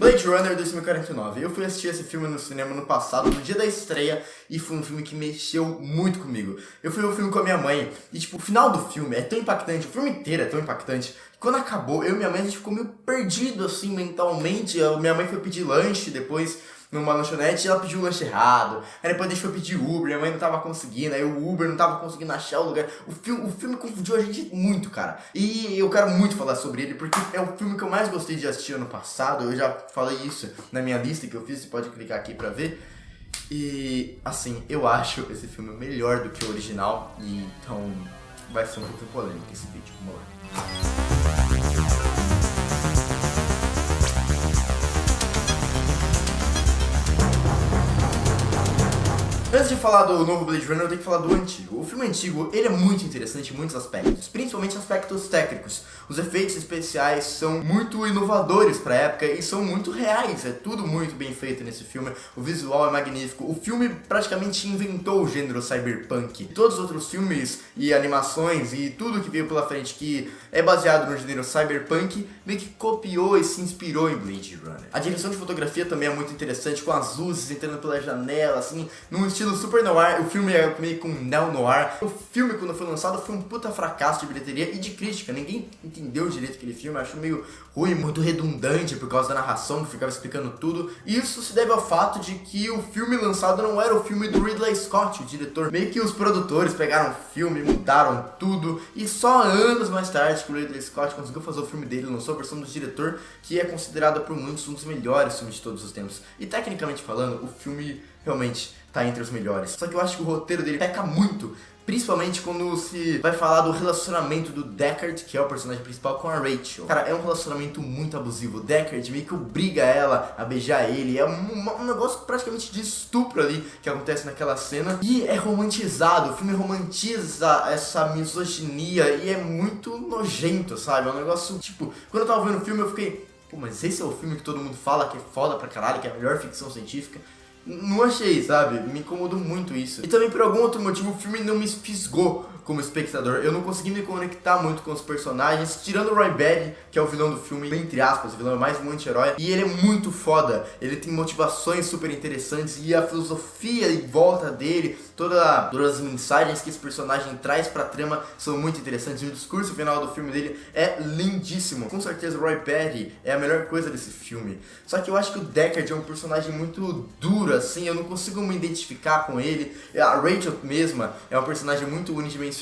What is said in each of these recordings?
Blade Runner 2049. Eu fui assistir esse filme no cinema no passado, no dia da estreia, e foi um filme que mexeu muito comigo. Eu fui ver o filme com a minha mãe, e tipo, o final do filme é tão impactante, o filme inteiro é tão impactante, que quando acabou, eu e minha mãe, a gente ficou meio perdido assim, mentalmente. Minha mãe foi pedir lanche depois numa lanchonete e ela pediu o lanche errado. Aí depois a gente foi pedir Uber, minha mãe não tava conseguindo, aí o Uber não tava conseguindo achar o lugar. O filme confundiu a gente muito, cara. E eu quero muito falar sobre ele, porque é o filme que eu mais gostei de assistir ano passado. Eu já falei isso na minha lista que eu fiz, você pode clicar aqui pra ver. E, assim, eu acho esse filme melhor do que o original, e então vai ser um pouco polêmico esse vídeo. Vamos lá. Antes de falar do novo Blade Runner, eu tenho que falar do antigo. O filme antigo, ele é muito interessante em muitos aspectos, principalmente aspectos técnicos. Os efeitos especiais são muito inovadores pra época e são muito reais, é tudo muito bem feito nesse filme. O visual é magnífico, o filme praticamente inventou o gênero cyberpunk. Todos os outros filmes e animações e tudo que veio pela frente que é baseado no gênero cyberpunk, meio que copiou e se inspirou em Blade Runner. A direção de fotografia também é muito interessante, com as luzes entrando pela janela, assim, num estilo super noir. O filme é meio com neo-noir. O filme, quando foi lançado, foi um puta fracasso de bilheteria e de crítica. Ninguém entendeu direito aquele filme, eu acho meio ruim, muito redundante por causa da narração que ficava explicando tudo. E isso se deve ao fato de que o filme lançado não era o filme do Ridley Scott, o diretor. Meio que os produtores pegaram o filme, mudaram tudo, e só anos mais tarde que o Ridley Scott conseguiu fazer o filme dele, lançou a versão do diretor, que é considerada por muitos um dos melhores filmes de todos os tempos. E tecnicamente falando, o filme realmente tá entre os melhores. Só que eu acho que o roteiro dele peca muito, principalmente quando se vai falar do relacionamento do Deckard, que é o personagem principal, com a Rachel. Cara, é um relacionamento muito abusivo. O Deckard meio que obriga ela a beijar ele. É um negócio praticamente de estupro ali que acontece naquela cena. E é romantizado, o filme romantiza essa misoginia e é muito nojento, sabe? É um negócio, tipo, quando eu tava vendo o filme eu fiquei, pô, mas esse é o filme que todo mundo fala que é foda pra caralho, que é a melhor ficção científica. Não achei, sabe? Me incomodou muito isso. E também por algum outro motivo o filme não me fisgou como espectador. Eu não consegui me conectar muito com os personagens, tirando o Roy Batty, que é o vilão do filme, entre aspas, o vilão é mais um anti-herói. E ele é muito foda, ele tem motivações super interessantes e a filosofia em volta dele, todas as mensagens que esse personagem traz pra trama são muito interessantes. E o discurso final do filme dele é lindíssimo. Com certeza o Roy Batty é a melhor coisa desse filme. Só que eu acho que o Deckard é um personagem muito duro, assim, eu não consigo me identificar com ele. A Rachel mesma é um personagem muito unidimensional,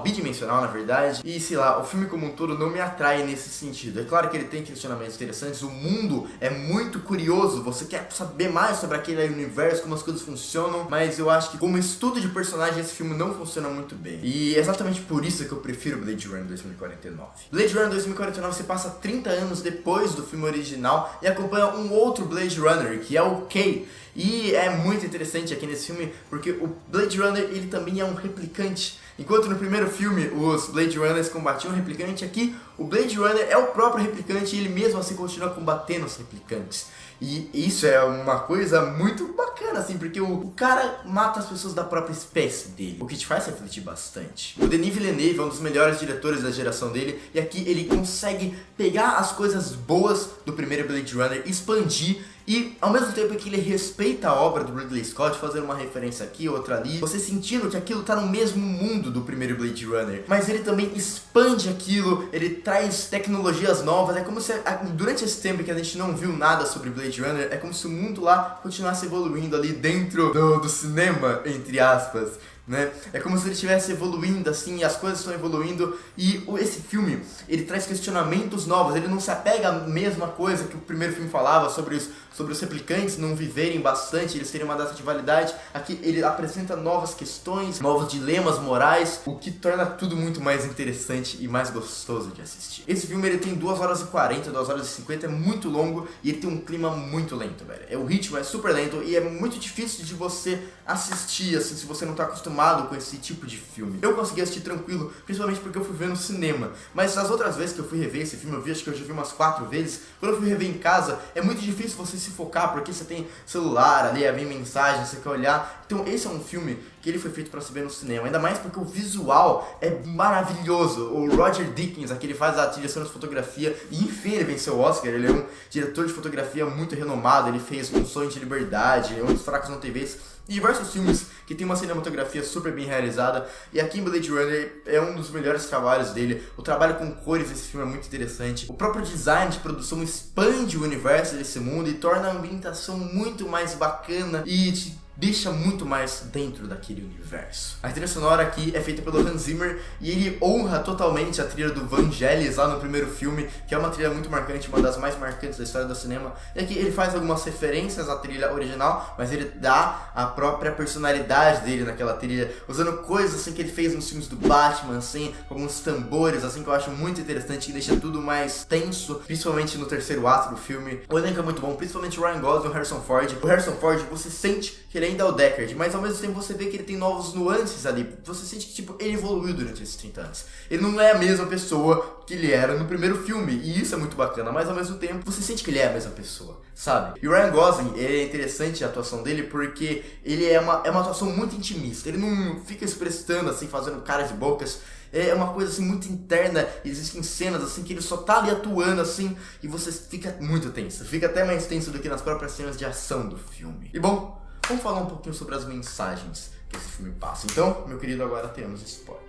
bidimensional na verdade. E sei lá, o filme como um todo não me atrai nesse sentido. É claro que ele tem questionamentos interessantes, o mundo é muito curioso, você quer saber mais sobre aquele universo, como as coisas funcionam, mas eu acho que como estudo de personagem esse filme não funciona muito bem. E é exatamente por isso que eu prefiro Blade Runner 2049. Blade Runner 2049 se passa 30 anos depois do filme original e acompanha um outro Blade Runner, que é o Kay. E é muito interessante aqui nesse filme, porque o Blade Runner ele também é um replicante. Enquanto no primeiro filme os Blade Runners combatiam o replicante, aqui o Blade Runner é o próprio replicante e ele mesmo assim continua combatendo os replicantes. E isso é uma coisa muito bacana, assim, porque o cara mata as pessoas da própria espécie dele, o que te faz refletir bastante. O Denis Villeneuve é um dos melhores diretores da geração dele, e aqui ele consegue pegar as coisas boas do primeiro Blade Runner, expandir, e ao mesmo tempo que ele respeita a obra do Ridley Scott, fazendo uma referência aqui, outra ali, você sentindo que aquilo tá no mesmo mundo do primeiro Blade Runner, mas ele também expande aquilo, ele traz tecnologias novas. É como se durante esse tempo que a gente não viu nada sobre Blade Runner, é como se o mundo lá continuasse evoluindo ali dentro do cinema, entre aspas, né? É como se ele estivesse evoluindo assim, e as coisas estão evoluindo, e esse filme, ele traz questionamentos novos, ele não se apega à mesma coisa que o primeiro filme falava sobre os replicantes não viverem bastante, eles terem uma data de validade. Aqui ele apresenta novas questões, novos dilemas morais, o que torna tudo muito mais interessante e mais gostoso de assistir. Esse filme ele tem 2 horas e 40, 2 horas e 50, é muito longo e ele tem um clima muito lento, velho. O ritmo é super lento e é muito difícil de você assistir, assim, se você não tá acostumado com esse tipo de filme. Eu consegui assistir tranquilo, principalmente porque eu fui ver no cinema, mas as outras vezes que eu fui rever esse filme, acho que eu já vi umas 4 vezes, quando eu fui rever em casa, é muito difícil você se focar, porque você tem celular ali, vem mensagem, você quer olhar. Então esse é um filme que que ele foi feito pra se ver no cinema. Ainda mais porque o visual é maravilhoso. O Roger Deakins, aqui ele faz a direção de fotografia e enfim ele venceu o Oscar. Ele é um diretor de fotografia muito renomado. Ele fez Um Sonho de Liberdade, Onde os Fracos Não Têm Vez e diversos filmes que tem uma cinematografia super bem realizada. E aqui em Blade Runner é um dos melhores trabalhos dele. O trabalho com cores desse filme é muito interessante. O próprio design de produção expande o universo desse mundo e torna a ambientação muito mais bacana e te deixa muito mais dentro daquele universo. A trilha sonora aqui é feita pelo Hans Zimmer e ele honra totalmente a trilha do Vangelis lá no primeiro filme, que é uma trilha muito marcante, uma das mais marcantes da história do cinema. E aqui ele faz algumas referências à trilha original, mas ele dá a própria personalidade dele naquela trilha, usando coisas assim que ele fez nos filmes do Batman, assim, alguns tambores, assim, que eu acho muito interessante, que deixa tudo mais tenso, principalmente no terceiro ato do filme. O elenco é muito bom, principalmente o Ryan Gosling e o Harrison Ford. O Harrison Ford, você sente que ele ainda é o Deckard, mas ao mesmo tempo você vê que ele tem novos nuances ali. Você sente que, tipo, ele evoluiu durante esses 30 anos. Ele não é a mesma pessoa que ele era no primeiro filme, e isso é muito bacana, mas ao mesmo tempo você sente que ele é a mesma pessoa, sabe? E o Ryan Gosling, é interessante a atuação dele porque ele é uma atuação muito intimista. Ele não fica se prestando assim, fazendo caras e bocas. É uma coisa assim muito interna. Existem cenas assim que ele só tá ali atuando assim e você fica muito tenso. Fica até mais tenso do que nas próprias cenas de ação do filme. E bom, vamos falar um pouquinho sobre as mensagens que esse filme passa. Então, meu querido, agora temos spoilers.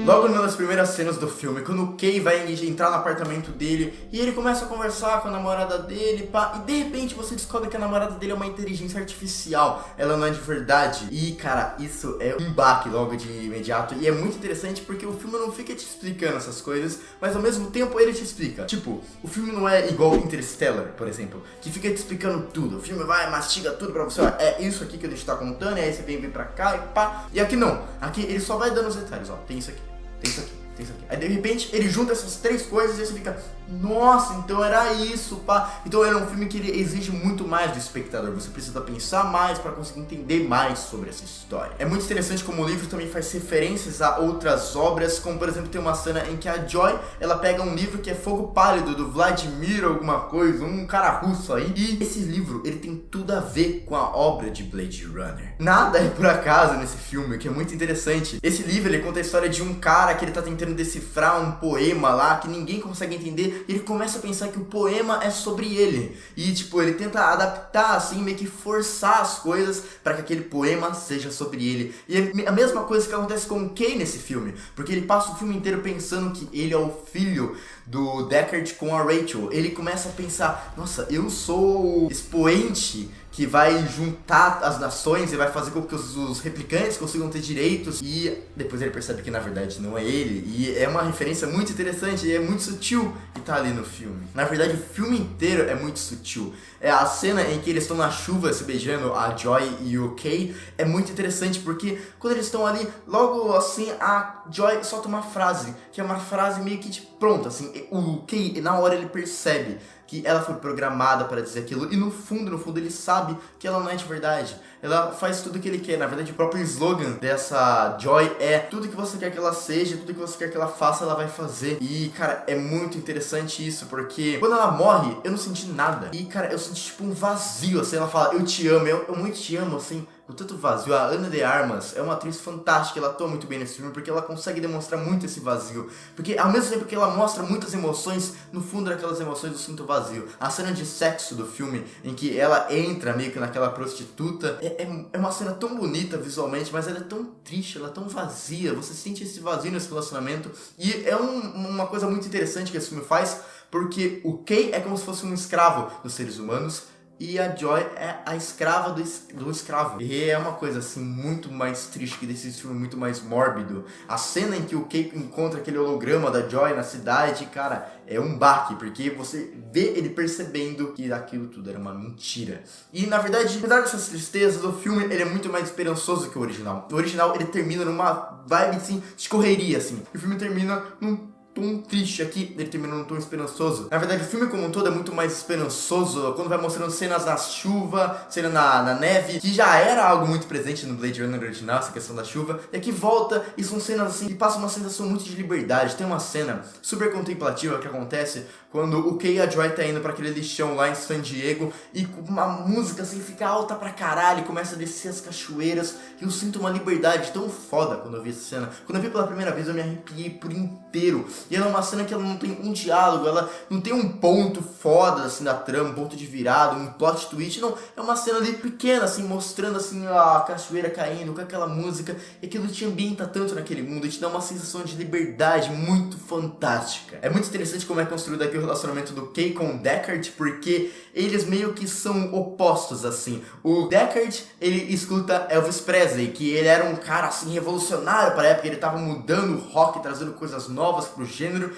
Logo numa das primeiras cenas do filme, quando o Kay vai entrar no apartamento dele e ele começa a conversar com a namorada dele, pá, e de repente você descobre que a namorada dele é uma inteligência artificial, ela não é de verdade. E cara, isso é um baque logo de imediato, e é muito interessante porque o filme não fica te explicando essas coisas, mas ao mesmo tempo ele te explica. Tipo, o filme não é igual Interstellar, por exemplo, que fica te explicando tudo. O filme vai, mastiga tudo pra você, ó, é isso aqui que ele está contando, e aí você vem pra cá e pá. E aqui não, aqui ele só vai dando os detalhes, ó, tem isso aqui. Tem isso aqui, tem isso aqui. Aí de repente ele junta essas três coisas e você fica, nossa, então era isso, pá. Então é um filme que ele exige muito mais do espectador. Você precisa pensar mais para conseguir entender mais sobre essa história. É muito interessante como o livro também faz referências a outras obras, como por exemplo tem uma cena em que a Joy, ela pega um livro que é Fogo Pálido, do Vladimir alguma coisa, um cara russo aí. E esse livro, ele tem tudo a ver com a obra de Blade Runner. Nada é por acaso nesse filme, o que é muito interessante. Esse livro, ele conta a história de um cara que ele tá tentando decifrar um poema lá, que ninguém consegue entender, e ele começa a pensar que o poema é sobre ele. E tipo, ele tenta adaptar assim, meio que forçar as coisas para que aquele poema seja sobre ele. E é a mesma coisa que acontece com o Kay nesse filme, porque ele passa o filme inteiro pensando que ele é o filho do Deckard com a Rachel. Ele começa a pensar, nossa, eu sou o expoente que vai juntar as nações e vai fazer com que os replicantes consigam ter direitos. E depois ele percebe que na verdade não é ele. E é uma referência muito interessante e é muito sutil que tá ali no filme. Na verdade o filme inteiro é muito sutil. É a cena em que eles estão na chuva se beijando, a Joy e o Kay, é muito interessante porque quando eles estão ali, logo assim a Joy solta uma frase, que é uma frase meio que de pronto, assim, o Kay na hora ele percebe que ela foi programada para dizer aquilo e no fundo ele sabe que ela não é de verdade. Ela faz tudo o que ele quer. Na verdade, o próprio slogan dessa Joy é tudo que você quer que ela seja, tudo que você quer que ela faça, ela vai fazer. E, cara, é muito interessante isso, porque quando ela morre, eu não senti nada. E, cara, eu senti tipo um vazio, assim, ela fala, eu te amo, eu muito te amo, assim, com tanto vazio. A Ana de Armas é uma atriz fantástica, ela atua muito bem nesse filme, porque ela consegue demonstrar muito esse vazio. Porque ao mesmo tempo que ela mostra muitas emoções, no fundo daquelas emoções eu sinto vazio. A cena de sexo do filme, em que ela entra meio que naquela prostituta, é uma cena tão bonita visualmente, mas ela é tão triste, ela é tão vazia. Você sente esse vazio nesse relacionamento. E é uma coisa muito interessante que esse filme faz, porque o Kay é como se fosse um escravo dos seres humanos, e a Joy é a escrava do escravo. E é uma coisa assim muito mais triste, que desse filme muito mais mórbido. A cena em que o Kay encontra aquele holograma da Joy na cidade, cara, é um baque, porque você vê ele percebendo que aquilo tudo era uma mentira. E na verdade, apesar dessas tristezas, o filme ele é muito mais esperançoso que o original. O original ele termina numa vibe assim, de correria assim. E o filme termina num tom triste, aqui ele termina num tom esperançoso. Na verdade, o filme como um todo é muito mais esperançoso quando vai mostrando cenas na chuva, cena na neve, que já era algo muito presente no Blade Runner original, essa questão da chuva, e aqui volta e são cenas assim que passam uma sensação muito de liberdade. Tem uma cena super contemplativa que acontece quando o Kay e a Joy tá indo pra aquele lixão lá em San Diego e uma música assim fica alta pra caralho, começa a descer as cachoeiras e eu sinto uma liberdade tão foda quando eu vi essa cena. Quando eu vi pela primeira vez eu me arrepiei por inteiro. E ela é uma cena que ela não tem um diálogo, ela não tem um ponto foda assim da trama, um ponto de virada, um plot twist, não. É uma cena ali pequena assim, mostrando assim a cachoeira caindo com aquela música e aquilo te ambienta tanto naquele mundo e te dá uma sensação de liberdade muito fantástica. É muito interessante como é construído aqui o relacionamento do Kay com o Deckard, porque eles meio que são opostos assim. O Deckard, ele escuta Elvis Presley, que ele era um cara assim revolucionário para a época, ele tava mudando o rock, trazendo coisas novas pro gênero.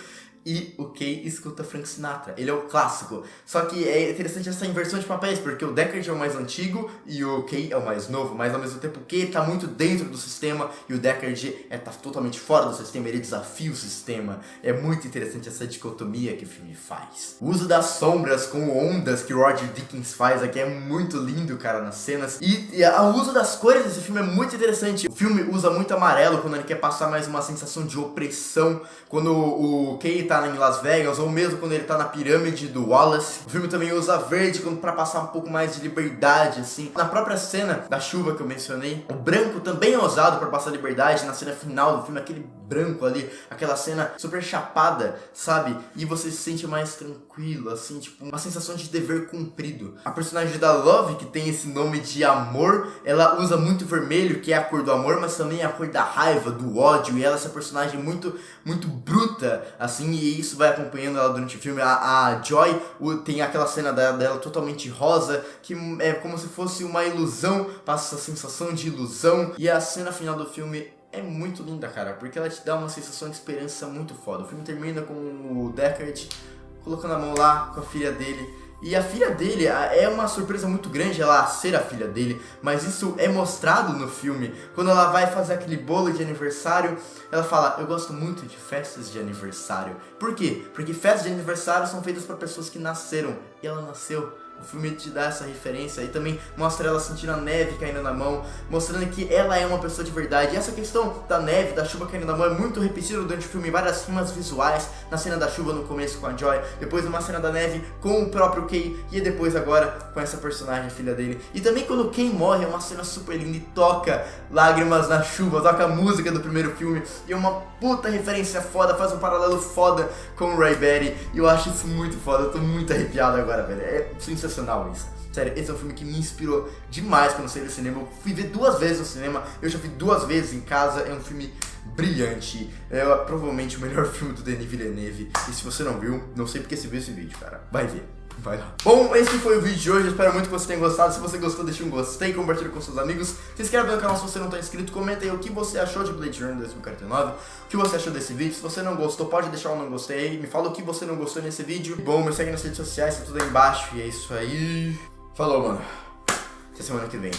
E o Kay escuta Frank Sinatra, ele é o clássico. Só que é interessante essa inversão de papéis, porque o Deckard é o mais antigo e o Kay é o mais novo, mas ao mesmo tempo o Kay tá muito dentro do sistema e o Deckard tá totalmente fora do sistema, ele desafia o sistema. É muito interessante essa dicotomia que o filme faz. O uso das sombras com ondas que o Roger Deakins faz aqui é muito lindo, cara, nas cenas. E o uso das cores desse filme é muito interessante. O filme usa muito amarelo quando ele quer passar mais uma sensação de opressão, quando o Kay tá em Las Vegas, ou mesmo quando ele tá na pirâmide do Wallace. O filme também usa verde pra passar um pouco mais de liberdade, assim. Na própria cena da chuva que eu mencionei, o branco também é usado pra passar liberdade. Na cena final do filme, aquele branco ali, aquela cena super chapada, sabe? E você se sente mais tranquilo, assim, tipo, uma sensação de dever cumprido. A personagem da Love, que tem esse nome de amor, ela usa muito vermelho, que é a cor do amor, mas também é a cor da raiva, do ódio, e ela é essa personagem muito bruta, assim, e isso vai acompanhando ela durante o filme. A Joy tem aquela cena dela totalmente rosa, que é como se fosse uma ilusão, passa essa sensação de ilusão, e a cena final do filme é muito linda, cara, porque ela te dá uma sensação de esperança muito foda. O filme termina com o Deckard colocando a mão lá com a filha dele. E a filha dele é uma surpresa muito grande ela ser a filha dele, mas isso é mostrado no filme. Quando ela vai fazer aquele bolo de aniversário, ela fala: eu gosto muito de festas de aniversário. Por quê? Porque festas de aniversário são feitas para pessoas que nasceram, e ela nasceu. O filme te dá essa referência e também mostra ela sentindo a neve caindo na mão, mostrando que ela é uma pessoa de verdade. E essa questão da neve, da chuva caindo na mão é muito repetida durante o filme, várias rimas visuais, na cena da chuva no começo com a Joy, depois numa cena da neve com o próprio Kay e depois agora com essa personagem, filha dele. E também quando o Kay morre é uma cena super linda e toca Lágrimas na Chuva, toca a música do primeiro filme e é uma puta referência foda, faz um paralelo foda com o Roy Batty e eu acho isso muito foda, eu tô muito arrepiado agora, velho, é sensacional isso. Sério, esse é um filme que me inspirou demais quando eu saí do cinema. Eu fui ver 2 vezes no cinema, eu já vi 2 vezes em casa. É um filme brilhante. É provavelmente o melhor filme do Denis Villeneuve. E se você não viu, não sei porque você viu esse vídeo, cara. Vai ver. Vai lá. Bom, esse foi o vídeo de hoje, eu espero muito que você tenha gostado. Se você gostou, deixa um gostei, compartilha com seus amigos. Se inscreve no canal se você não está inscrito, comenta aí o que você achou de Blade Runner 2049, o que você achou desse vídeo. Se você não gostou, pode deixar um não gostei aí, me fala o que você não gostou nesse vídeo. Bom, me segue nas redes sociais, tá tudo aí embaixo, e é isso aí. Falou, mano. Até semana que vem.